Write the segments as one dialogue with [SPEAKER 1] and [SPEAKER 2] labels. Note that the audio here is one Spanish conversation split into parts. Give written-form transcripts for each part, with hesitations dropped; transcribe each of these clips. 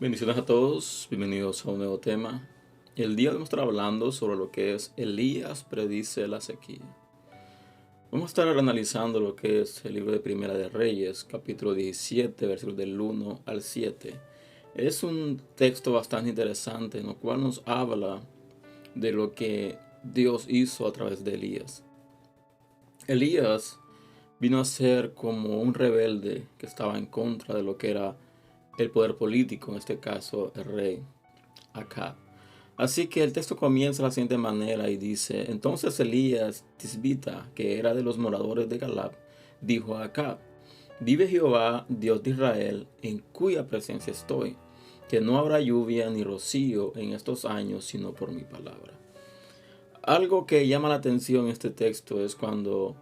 [SPEAKER 1] Bendiciones a todos, bienvenidos a un nuevo tema. El día vamos a estar hablando sobre lo que es Elías predice la sequía. Vamos a estar analizando lo que es el libro de Primera de Reyes, capítulo 17, versículos del 1 al 7. Es un texto bastante interesante en el cual nos habla de lo que Dios hizo a través de Elías. Elías vino a ser como un rebelde que estaba en contra de lo que era el poder político, en este caso el rey Acab. Así que el texto comienza de la siguiente manera y dice: entonces Elías Tisbita, que era de los moradores de Galad, dijo a Acab: vive Jehová, Dios de Israel, en cuya presencia estoy, que no habrá lluvia ni rocío en estos años, sino por mi palabra. Algo que llama la atención en este texto es cuando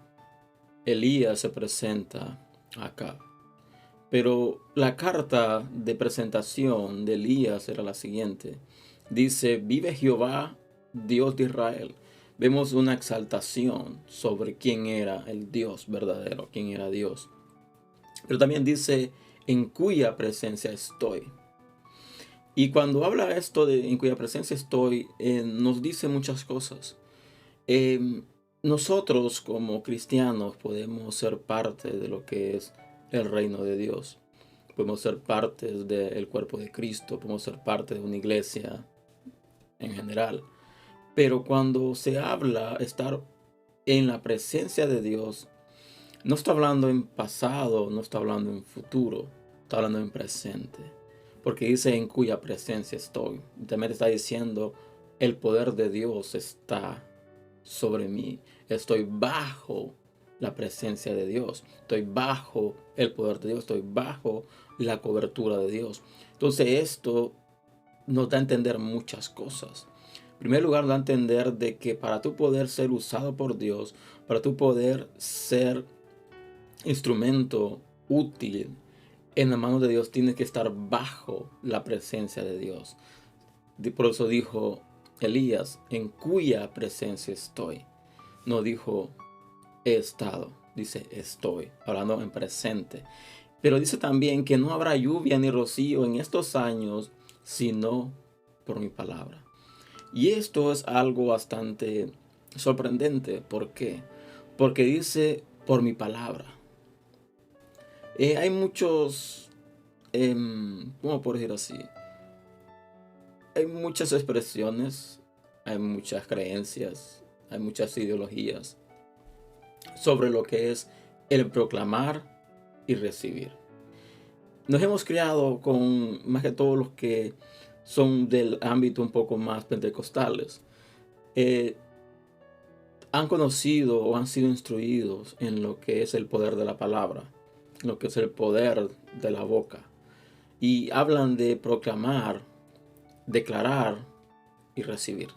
[SPEAKER 1] Elías se presenta a Acab. Pero la carta de presentación de Elías era la siguiente. Dice: vive Jehová, Dios de Israel. Vemos una exaltación sobre quién era el Dios verdadero, quién era Dios. Pero también dice: en cuya presencia estoy. Y cuando habla esto de en cuya presencia estoy, nos dice muchas cosas. Nosotros como cristianos podemos ser parte de lo que es el reino de Dios. Podemos ser parte del cuerpo de Cristo, podemos ser parte de una iglesia en general. Pero cuando se habla estar en la presencia de Dios, no está hablando en pasado, no está hablando en futuro, está hablando en presente. Porque dice: en cuya presencia estoy. También está diciendo: el poder de Dios está sobre mí. Estoy bajo la presencia de Dios. Estoy bajo el poder de Dios. Estoy bajo la cobertura de Dios. Entonces esto nos da a entender muchas cosas. En primer lugar, da a entender de que para tú poder ser usado por Dios, para tú poder ser instrumento útil en la mano de Dios, tienes que estar bajo la presencia de Dios. Por eso dijo Elías: en cuya presencia estoy. No dijo he estado, dice estoy, hablando en presente. Pero dice también que no habrá lluvia ni rocío en estos años, sino por mi palabra. Y esto es algo bastante sorprendente. ¿Por qué? Porque dice por mi palabra. Hay muchos, ¿cómo puedo decir así? Hay muchas expresiones, hay muchas creencias, hay muchas ideologías sobre lo que es el proclamar y recibir. Nos hemos criado con más que todos los que son del ámbito un poco más pentecostales. eh, Han conocido o han sido instruidos en lo que es el poder de la palabra, lo que es el poder de la boca. Y hablan de proclamar, declarar y recibir.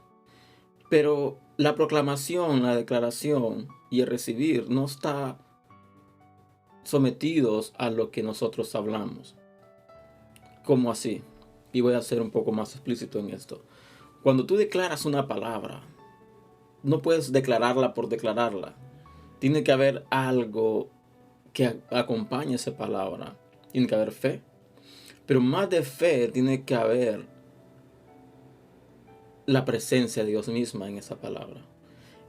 [SPEAKER 1] Pero la proclamación, la declaración y el recibir no está sometidos a lo que nosotros hablamos. ¿Cómo así? Y voy a ser un poco más explícito en esto. Cuando tú declaras una palabra, no puedes declararla por declararla. Tiene que haber algo que acompañe esa palabra. Tiene que haber fe. Pero más de fe, tiene que haber la presencia de Dios misma en esa palabra.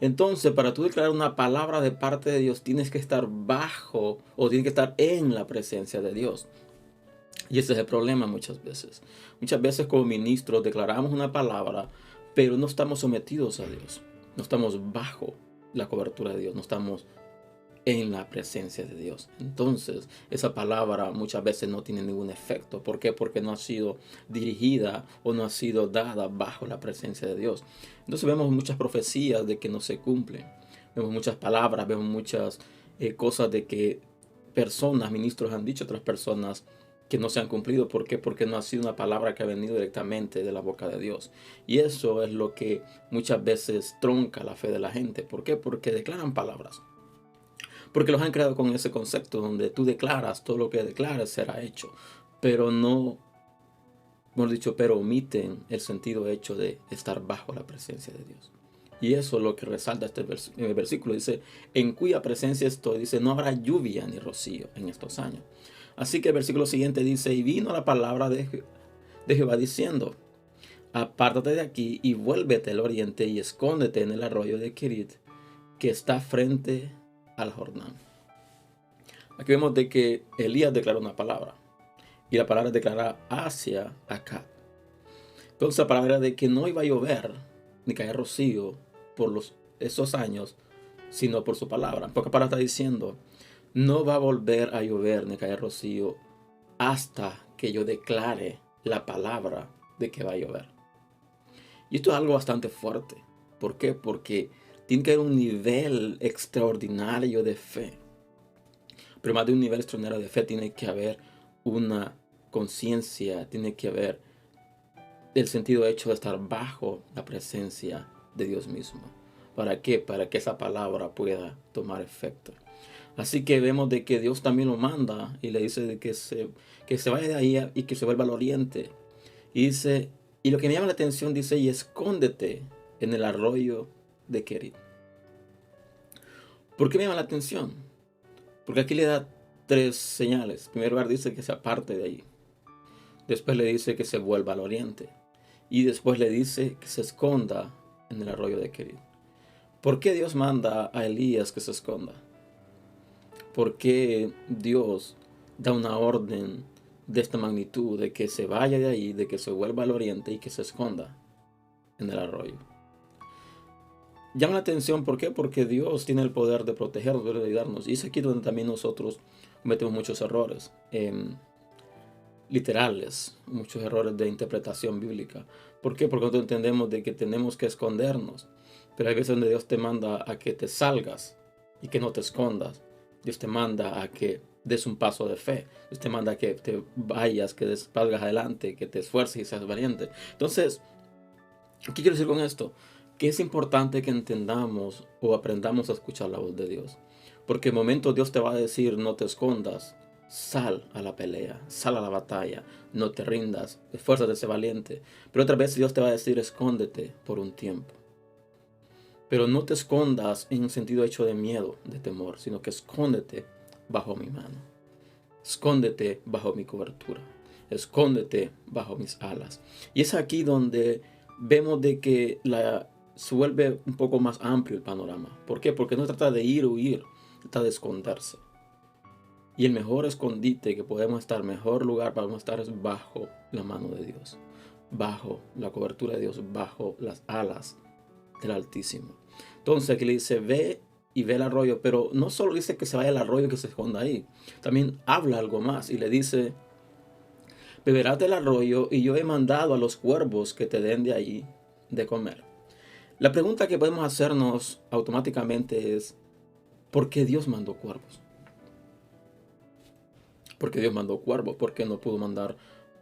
[SPEAKER 1] Entonces, para tú declarar una palabra de parte de Dios, tienes que estar bajo o tienes que estar en la presencia de Dios. Y ese es el problema muchas veces. Muchas veces como ministros declaramos una palabra, pero no estamos sometidos a Dios. No estamos bajo la cobertura de Dios. No estamos en la presencia de Dios. Entonces, esa palabra muchas veces no tiene ningún efecto. ¿Por qué? Porque no ha sido dirigida o no ha sido dada bajo la presencia de Dios. Entonces vemos muchas profecías de que no se cumplen. Vemos muchas palabras, vemos muchas cosas de que personas, ministros han dicho a otras personas que no se han cumplido. ¿Por qué? Porque no ha sido una palabra que ha venido directamente de la boca de Dios. Y eso es lo que muchas veces tronca la fe de la gente. ¿Por qué? Porque declaran palabras. Porque los han creado con ese concepto donde tú declaras, todo lo que declares será hecho. Pero no, hemos dicho, pero omiten el sentido hecho de estar bajo la presencia de Dios. Y eso es lo que resalta el versículo. Dice: en cuya presencia estoy. Dice: no habrá lluvia ni rocío en estos años. Así que el versículo siguiente dice: y vino la palabra de Jehová diciendo: apártate de aquí y vuélvete al oriente y escóndete en el arroyo de Kerit, que está frente al Jordán. Aquí vemos de que Elías declaró una palabra, y la palabra declara hacia acá. Entonces la palabra era de que no iba a llover ni caer rocío por esos años, sino por su palabra. Porque la palabra está diciendo: no va a volver a llover ni caer rocío hasta que yo declare la palabra de que va a llover. Y esto es algo bastante fuerte. ¿Por qué? Porque tiene que haber un nivel extraordinario de fe. Pero más de un nivel extraordinario de fe, tiene que haber una conciencia, tiene que haber el sentido hecho de estar bajo la presencia de Dios mismo. ¿Para qué? Para que esa palabra pueda tomar efecto. Así que vemos de que Dios también lo manda y le dice de que se vaya de ahí y que se vuelva al oriente. Y dice, y lo que me llama la atención, dice: y escóndete en el arroyo de Kerit. ¿Por qué me llama la atención? Porque aquí le da 3 señales. En primer lugar dice que se aparte de ahí. Después le dice que se vuelva al oriente. Y después le dice que se esconda en el arroyo de Kerit. ¿Por qué Dios manda a Elías que se esconda? ¿Por qué Dios da una orden de esta magnitud, de que se vaya de ahí, de que se vuelva al oriente y que se esconda en el arroyo? Llama la atención, ¿por qué? Porque Dios tiene el poder de protegernos, de ayudarnos. Y es aquí donde también nosotros cometemos muchos errores literales, muchos errores de interpretación bíblica. ¿Por qué? Porque nosotros entendemos de que tenemos que escondernos. Pero hay veces donde Dios te manda a que te salgas y que no te escondas. Dios te manda a que des un paso de fe. Dios te manda a que te vayas, que salgas adelante, que te esfuerces y seas valiente. Entonces, ¿qué quiero decir con esto? Que es importante que entendamos o aprendamos a escuchar la voz de Dios. Porque en momento Dios te va a decir: no te escondas, sal a la pelea, sal a la batalla, no te rindas, esfuérzate de ser valiente. Pero otra vez Dios te va a decir: escóndete por un tiempo. Pero no te escondas en un sentido hecho de miedo, de temor, sino que escóndete bajo mi mano. Escóndete bajo mi cobertura. Escóndete bajo mis alas. Y es aquí donde vemos de que se vuelve un poco más amplio el panorama. ¿Por qué? Porque no trata de ir o huir, trata de esconderse. Y el mejor escondite que podemos estar, mejor lugar para estar, es bajo la mano de Dios, bajo la cobertura de Dios, bajo las alas del Altísimo. Entonces aquí le dice: ve y ve el arroyo, pero no solo dice que se vaya al arroyo y que se esconda ahí, también habla algo más y le dice: beberás del arroyo y yo he mandado a los cuervos que te den de ahí de comer. La pregunta que podemos hacernos automáticamente es: ¿por qué Dios mandó cuervos? ¿Por qué Dios mandó cuervos? ¿Por qué no pudo mandar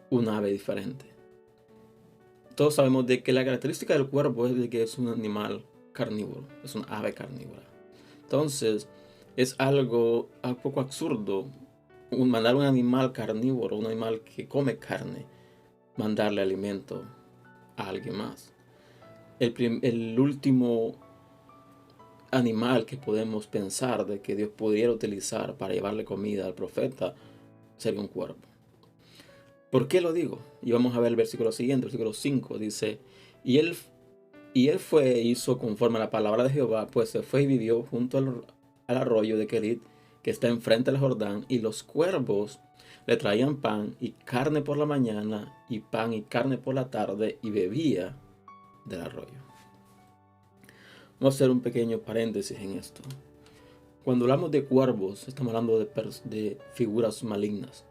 [SPEAKER 1] un ave diferente? Todos sabemos de que la característica del cuervo es de que es un animal carnívoro, es una ave carnívora. Entonces, es algo un poco absurdo mandar un animal carnívoro, un animal que come carne, mandarle alimento a alguien más. El último animal que podemos pensar de que Dios pudiera utilizar para llevarle comida al profeta sería un cuervo. ¿Por qué lo digo? Y vamos a ver el versículo siguiente, el versículo 5, dice: y él fue e hizo conforme a la palabra de Jehová, pues se fue y vivió junto al arroyo de Kerit, que está enfrente del Jordán, y los cuervos le traían pan y carne por la mañana, y pan y carne por la tarde, y bebía del arroyo. Vamos a hacer un pequeño paréntesis en esto. Cuando hablamos de cuervos, estamos hablando de figuras malignas,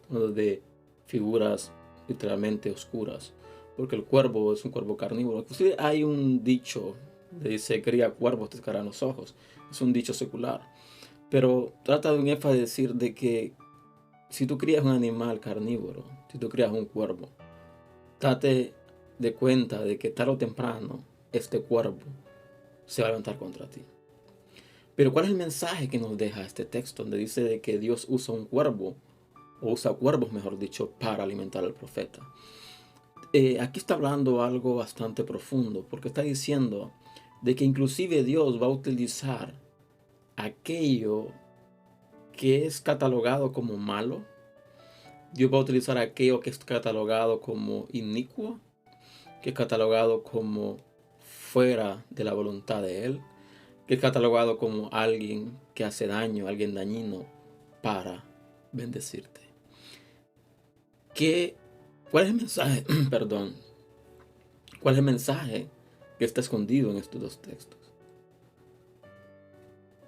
[SPEAKER 1] de figuras literalmente oscuras, porque el cuervo es un cuervo carnívoro. Inclusive hay un dicho que dice: cría cuervos, te sacarán los ojos. Es un dicho secular, pero trata de un énfasis de decir de que si tú crías un animal carnívoro, si tú crías un cuervo, date de cuenta de que tarde o temprano este cuervo se va a levantar contra ti. Pero ¿cuál es el mensaje que nos deja este texto, donde dice de que Dios usa un cuervo, o usa cuervos, mejor dicho, para alimentar al profeta? Aquí está hablando algo bastante profundo, porque está diciendo de que inclusive Dios va a utilizar aquello que es catalogado como malo, Dios va a utilizar aquello que es catalogado como inicuo, que es catalogado como fuera de la voluntad de Él, que es catalogado como alguien que hace daño, alguien dañino, para bendecirte. ¿Cuál es el mensaje? Perdón. ¿Cuál es el mensaje que está escondido en estos dos textos?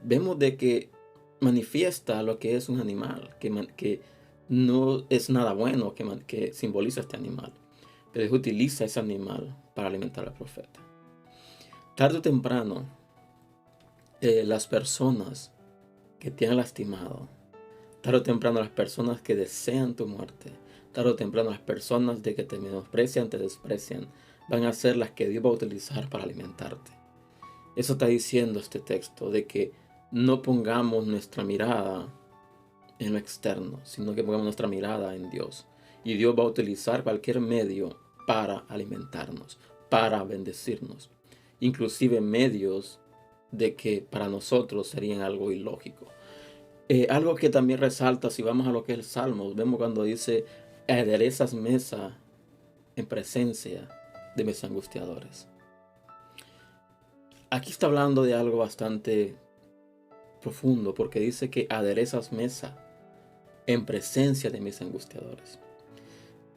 [SPEAKER 1] Vemos de que manifiesta lo que es un animal, que no es nada bueno que simboliza este animal, pero Dios utiliza ese animal para alimentar al profeta. Tarde o temprano, las personas que te han lastimado, tarde o temprano las personas que desean tu muerte, tarde o temprano las personas de que te menosprecian, te desprecian, van a ser las que Dios va a utilizar para alimentarte. Eso está diciendo este texto, de que no pongamos nuestra mirada en lo externo, sino que pongamos nuestra mirada en Dios. Y Dios va a utilizar cualquier medio para alimentarnos, para bendecirnos. Inclusive medios de que para nosotros serían algo ilógico. Algo que también resalta, si vamos a lo que es el Salmo, vemos cuando dice, aderezas mesa en presencia de mis angustiadores. Aquí está hablando de algo bastante profundo, porque dice que aderezas mesa en presencia de mis angustiadores.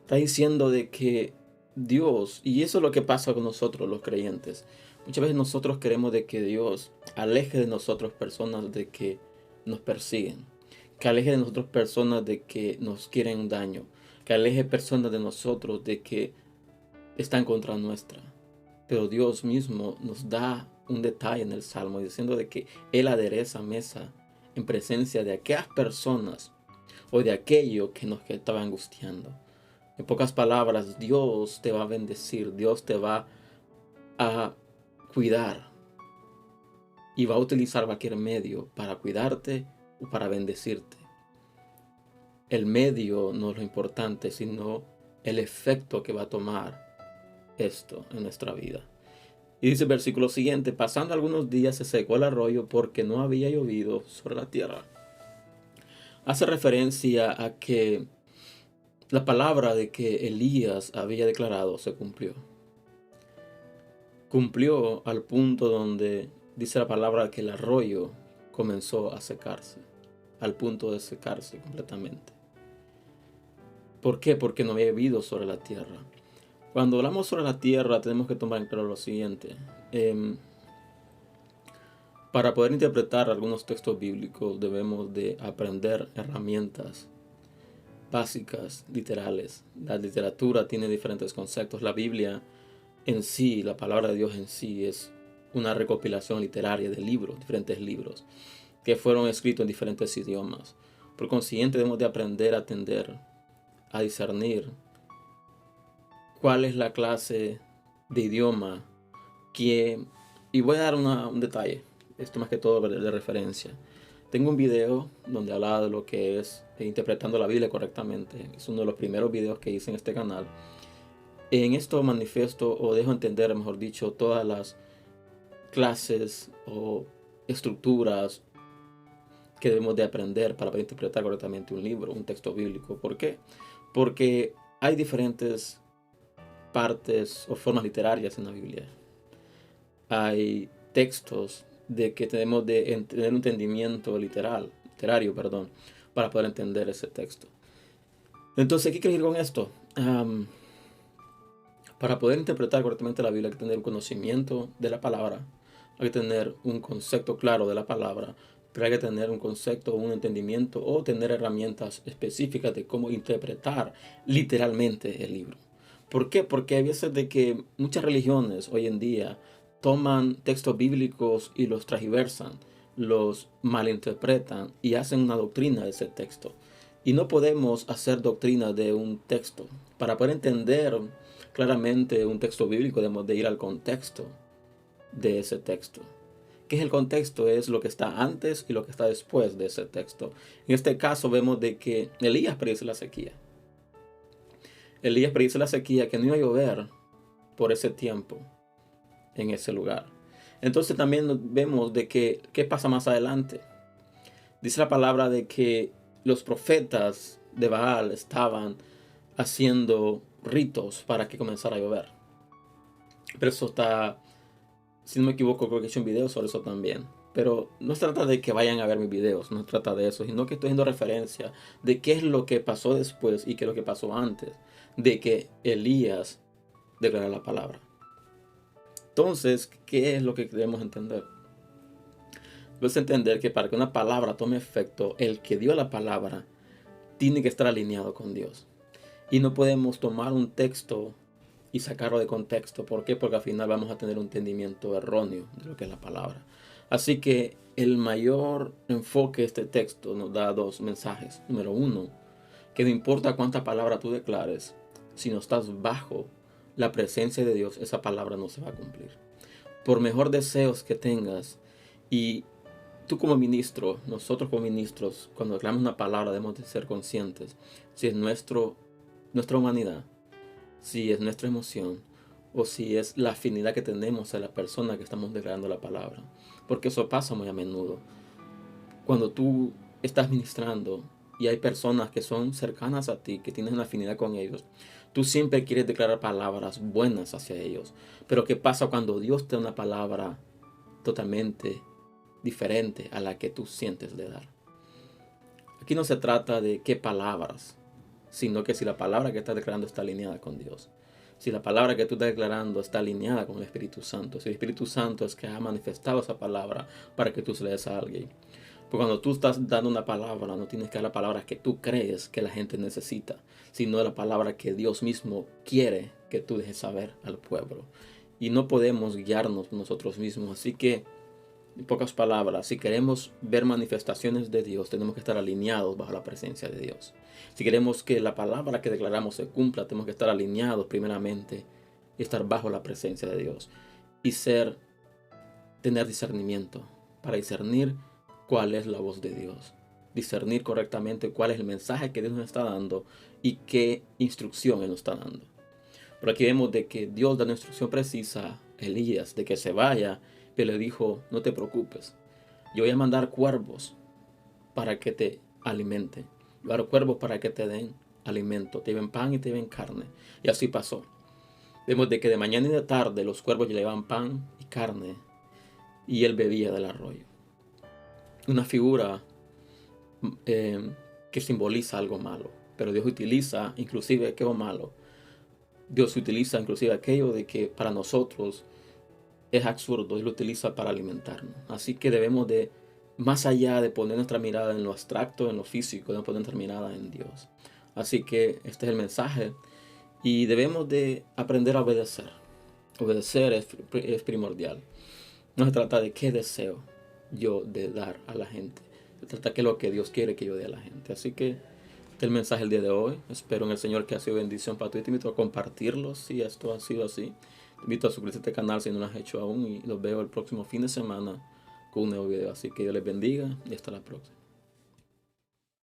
[SPEAKER 1] Está diciendo de que Dios, y eso es lo que pasa con nosotros los creyentes, muchas veces nosotros queremos de que Dios aleje de nosotros personas de que nos persiguen, que aleje de nosotros personas de que nos quieren daño, que aleje personas de nosotros de que están contra nuestra. Pero Dios mismo nos da un detalle en el Salmo diciendo de que Él adereza mesa en presencia de aquellas personas o de aquello que nos estaba angustiando. En pocas palabras, Dios te va a bendecir, Dios te va a cuidar y va a utilizar cualquier medio para cuidarte o para bendecirte. El medio no es lo importante, sino el efecto que va a tomar esto en nuestra vida. Y dice el versículo siguiente, pasando algunos días se secó el arroyo porque no había llovido sobre la tierra. Hace referencia a que la palabra de que Elías había declarado se cumplió. Cumplió al punto donde dice la palabra que el arroyo comenzó a secarse, al punto de secarse completamente. ¿Por qué? Porque no había llovido sobre la tierra. Cuando hablamos sobre la tierra tenemos que tomar en claro lo siguiente. Para poder interpretar algunos textos bíblicos debemos de aprender herramientas básicas, literales. La literatura tiene diferentes conceptos. La Biblia en sí, la palabra de Dios en sí, es una recopilación literaria de libros, diferentes libros, que fueron escritos en diferentes idiomas. Por consiguiente, debemos de aprender a atender, a discernir cuál es la clase de idioma que... Y voy a dar un detalle, esto más que todo de referencia. Tengo un video donde hablaba de lo que es interpretando la Biblia correctamente. Es uno de los primeros videos que hice en este canal. En esto manifiesto o dejo entender, mejor dicho, todas las clases o estructuras que debemos de aprender para poder interpretar correctamente un libro, un texto bíblico. ¿Por qué? Porque hay diferentes partes o formas literarias en la Biblia. Hay textos de que tenemos de tener un entendimiento literario, para poder entender ese texto. Entonces, ¿qué quiero decir con esto? Para poder interpretar correctamente la Biblia hay que tener un conocimiento de la palabra, hay que tener un concepto claro de la palabra, pero hay que tener un concepto, un entendimiento o tener herramientas específicas de cómo interpretar literalmente el libro. ¿Por qué? Porque hay veces de que muchas religiones hoy en día toman textos bíblicos y los transversan, los malinterpretan y hacen una doctrina de ese texto. Y no podemos hacer doctrina de un texto. Para poder entender claramente un texto bíblico debemos de ir al contexto de ese texto. ¿Qué es el contexto? Es lo que está antes y lo que está después de ese texto. En este caso vemos de que Elías predice la sequía. Elías predice la sequía, que no iba a llover por ese tiempo en ese lugar. Entonces también vemos de que, ¿qué pasa más adelante? Dice la palabra de que los profetas de Baal estaban haciendo ritos para que comenzara a llover. Pero eso está, si no me equivoco, creo que he hecho un video sobre eso también. Pero no se trata de que vayan a ver mis videos, no se trata de eso, sino que estoy haciendo referencia de qué es lo que pasó después y qué es lo que pasó antes de que Elías declarara la palabra. Entonces, ¿qué es lo que debemos entender? Debemos entender que para que una palabra tome efecto, el que dio la palabra tiene que estar alineado con Dios. Y no podemos tomar un texto y sacarlo de contexto. ¿Por qué? Porque al final vamos a tener un entendimiento erróneo de lo que es la palabra. Así que el mayor enfoque de este texto nos da dos mensajes. Número uno, que no importa cuánta palabra tú declares, si no estás bajo la presencia de Dios, esa palabra no se va a cumplir. Por mejor deseos que tengas, y tú como ministro, nosotros como ministros, cuando declaramos una palabra debemos de ser conscientes si es nuestra humanidad, si es nuestra emoción o si es la afinidad que tenemos a la persona que estamos declarando la palabra. Porque eso pasa muy a menudo. Cuando tú estás ministrando y hay personas que son cercanas a ti, que tienes una afinidad con ellos, tú siempre quieres declarar palabras buenas hacia ellos. Pero ¿qué pasa cuando Dios te da una palabra totalmente diferente a la que tú sientes de dar? Aquí no se trata de qué palabras, sino que si la palabra que estás declarando está alineada con Dios. Si la palabra que tú estás declarando está alineada con el Espíritu Santo. Si el Espíritu Santo es que ha manifestado esa palabra para que tú se la des a alguien. Porque cuando tú estás dando una palabra, no tienes que dar la palabra que tú crees que la gente necesita, sino la palabra que Dios mismo quiere que tú dejes saber al pueblo. Y no podemos guiarnos nosotros mismos. Así que, en pocas palabras, si queremos ver manifestaciones de Dios, tenemos que estar alineados bajo la presencia de Dios. Si queremos que la palabra que declaramos se cumpla, tenemos que estar alineados primeramente y estar bajo la presencia de Dios. Y tener discernimiento para discernir cuál es la voz de Dios. Discernir correctamente cuál es el mensaje que Dios nos está dando y qué instrucción Él nos está dando. Pero aquí vemos de que Dios da una instrucción precisa a Elías de que se vaya, pero le dijo, no te preocupes, yo voy a mandar cuervos para que te alimenten. Yo haré cuervos para que te den alimento, te lleven pan y te lleven carne. Y así pasó. Vemos de que de mañana y de tarde los cuervos llevaban pan y carne y él bebía del arroyo. Una figura que simboliza algo malo. Pero Dios utiliza inclusive aquello malo. Dios utiliza inclusive aquello de que para nosotros es absurdo. Él lo utiliza para alimentarnos. Así que debemos de, más allá de poner nuestra mirada en lo abstracto, en lo físico, debemos poner nuestra mirada en Dios. Así que este es el mensaje. Y debemos de aprender a obedecer. Obedecer es primordial. No se trata de qué deseo yo de dar a la gente. Se trata de lo que Dios quiere que yo dé a la gente. Así que este es el mensaje del día de hoy. Espero en el Señor que ha sido bendición para ti. Te invito a compartirlo si esto ha sido así. Te invito a suscribirte a este canal si no lo has hecho aún. Y los veo el próximo fin de semana con un nuevo video. Así que Dios les bendiga y hasta la próxima.